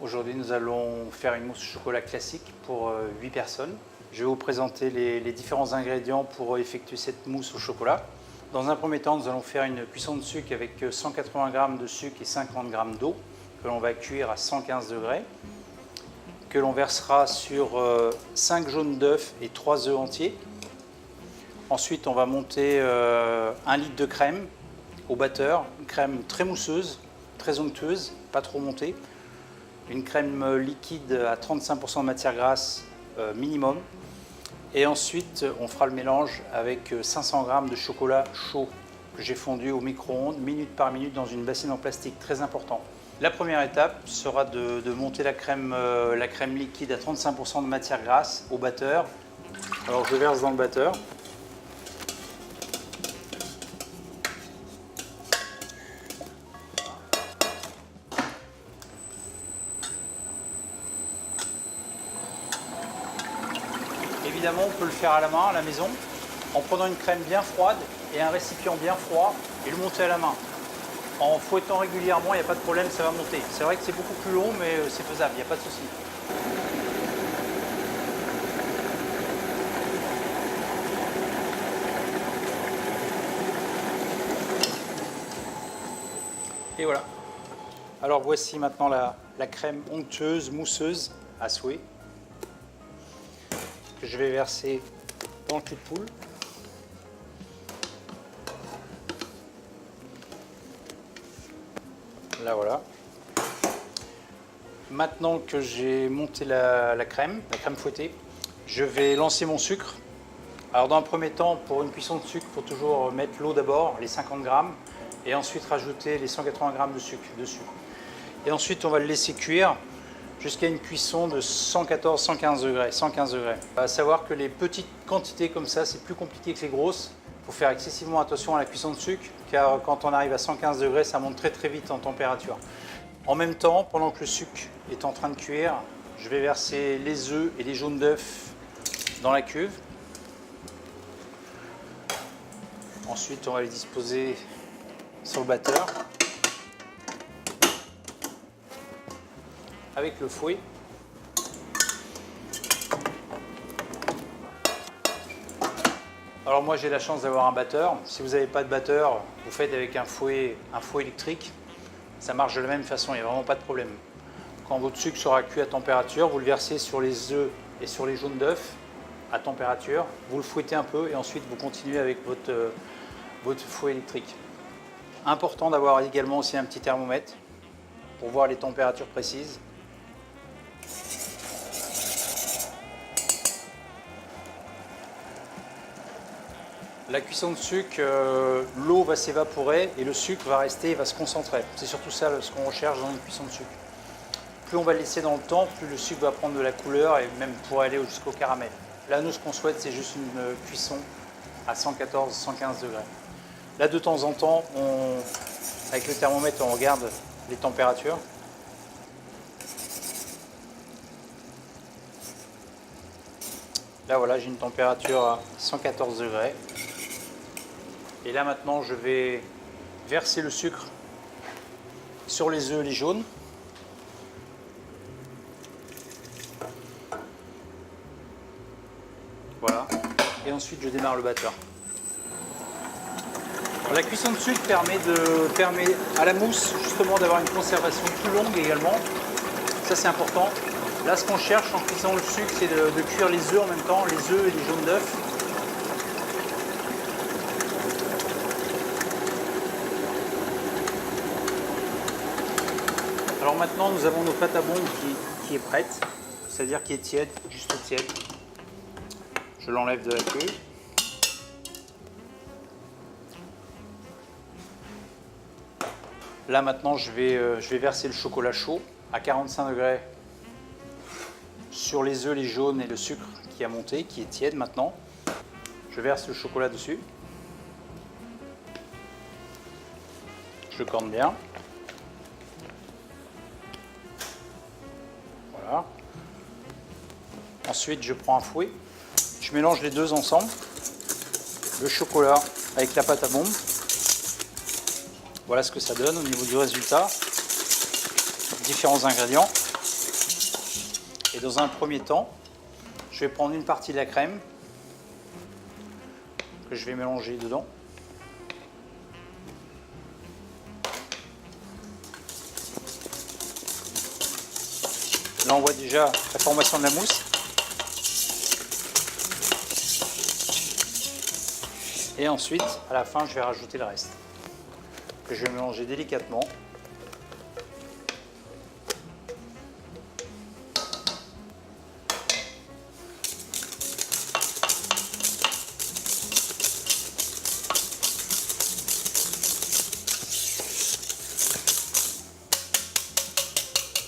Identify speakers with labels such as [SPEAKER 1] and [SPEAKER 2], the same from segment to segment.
[SPEAKER 1] Aujourd'hui, nous allons faire une mousse au chocolat classique pour 8 personnes. Je vais vous présenter les différents ingrédients pour effectuer cette mousse au chocolat. Dans un premier temps, nous allons faire une cuisson de sucre avec 180 g de sucre et 50 g d'eau que l'on va cuire à 115 degrés, que l'on versera sur 5 jaunes d'œufs et 3 œufs entiers. Ensuite, on va monter 1 litre de crème au batteur, une crème très mousseuse, très onctueuse, pas trop montée. Une crème liquide à 35% de matière grasse minimum. Et ensuite, on fera le mélange avec 500 g de chocolat chaud que j'ai fondu au micro-ondes, minute par minute, dans une bassine en plastique, très important. La première étape sera de monter la crème liquide à 35% de matière grasse au batteur. Alors je verse dans le batteur. Évidemment, on peut le faire à la main, à la maison, en prenant une crème bien froide et un récipient bien froid et le monter à la main. En fouettant régulièrement, il n'y a pas de problème, ça va monter. C'est vrai que c'est beaucoup plus long, mais c'est faisable, il n'y a pas de souci. Et voilà. Alors voici maintenant la crème onctueuse, mousseuse, à souhait, que je vais verser dans le cul de poule. Là voilà. Maintenant que j'ai monté la crème fouettée, je vais lancer mon sucre. Alors dans un premier temps, pour une cuisson de sucre, il faut toujours mettre l'eau d'abord, les 50 g, et ensuite rajouter les 180 g de sucre dessus. Et ensuite on va le laisser cuire jusqu'à une cuisson de 114-115 degrés. 115 degrés. À savoir que les petites quantités comme ça, c'est plus compliqué que les grosses. Il faut faire excessivement attention à la cuisson de sucre, car quand on arrive à 115 degrés, ça monte très très vite en température. En même temps, pendant que le sucre est en train de cuire, je vais verser les œufs et les jaunes d'œufs dans la cuve. Ensuite, on va les disposer sur le batteur avec le fouet. Alors moi j'ai la chance d'avoir un batteur. Si vous n'avez pas de batteur, vous faites avec un fouet électrique. Ça marche de la même façon, il n'y a vraiment pas de problème. Quand votre sucre sera cuit à température, vous le versez sur les œufs et sur les jaunes d'œufs à température. Vous le fouettez un peu et ensuite vous continuez avec votre fouet électrique. Important d'avoir également aussi un petit thermomètre pour voir les températures précises. La cuisson de sucre, l'eau va s'évaporer et le sucre va rester et va se concentrer. C'est surtout ça ce qu'on recherche dans une cuisson de sucre. Plus on va le laisser dans le temps, plus le sucre va prendre de la couleur et même pourrait aller jusqu'au caramel. Là, nous, ce qu'on souhaite, c'est juste une cuisson à 114-115 degrés. Là, de temps en temps, avec le thermomètre, on regarde les températures. Là, voilà, j'ai une température à 114 degrés. Et là maintenant, je vais verser le sucre sur les œufs, les jaunes. Voilà. Et ensuite, je démarre le batteur. Alors, la cuisson de sucre permet à la mousse justement d'avoir une conservation plus longue également. Ça, c'est important. Là, ce qu'on cherche en cuisant le sucre, c'est de cuire les œufs en même temps, les œufs et les jaunes d'œufs. Alors maintenant, nous avons notre pâte à bombe qui est prête, c'est-à-dire qui est tiède, juste tiède. Je l'enlève de la queue. Là maintenant, je vais verser le chocolat chaud à 45 degrés sur les œufs, les jaunes et le sucre qui a monté, qui est tiède maintenant. Je verse le chocolat dessus. Je le corne bien. Voilà. Ensuite, je prends un fouet. Je mélange les deux ensemble. Le chocolat avec la pâte à bombe. Voilà ce que ça donne au niveau du résultat. Différents ingrédients. Et dans un premier temps, je vais prendre une partie de la crème que je vais mélanger dedans. Là, on voit déjà la formation de la mousse. Et ensuite, à la fin, je vais rajouter le reste, que je vais mélanger délicatement.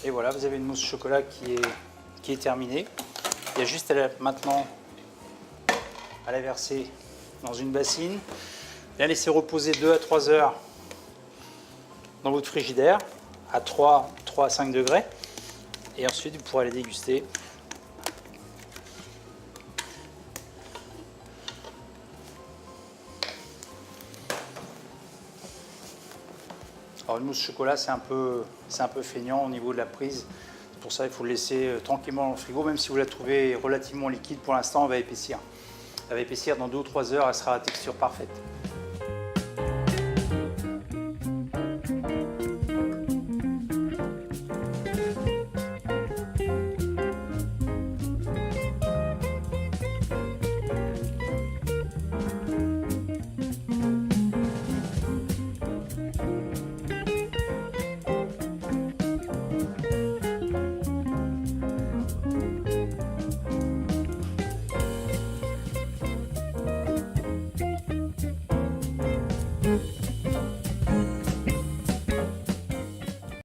[SPEAKER 1] Et voilà, vous avez une mousse au chocolat qui est terminée. Il y a juste maintenant à la verser dans une bassine, la laisser reposer 2 à 3 heures dans votre frigidaire à 3 à 5 degrés. Et ensuite, vous pourrez la déguster. Alors, une mousse au chocolat, c'est un peu feignant au niveau de la prise. Pour ça, il faut le laisser tranquillement dans le frigo, même si vous la trouvez relativement liquide. Pour l'instant, elle va épaissir. Elle va épaissir dans 2 ou 3 heures, elle sera à texture parfaite.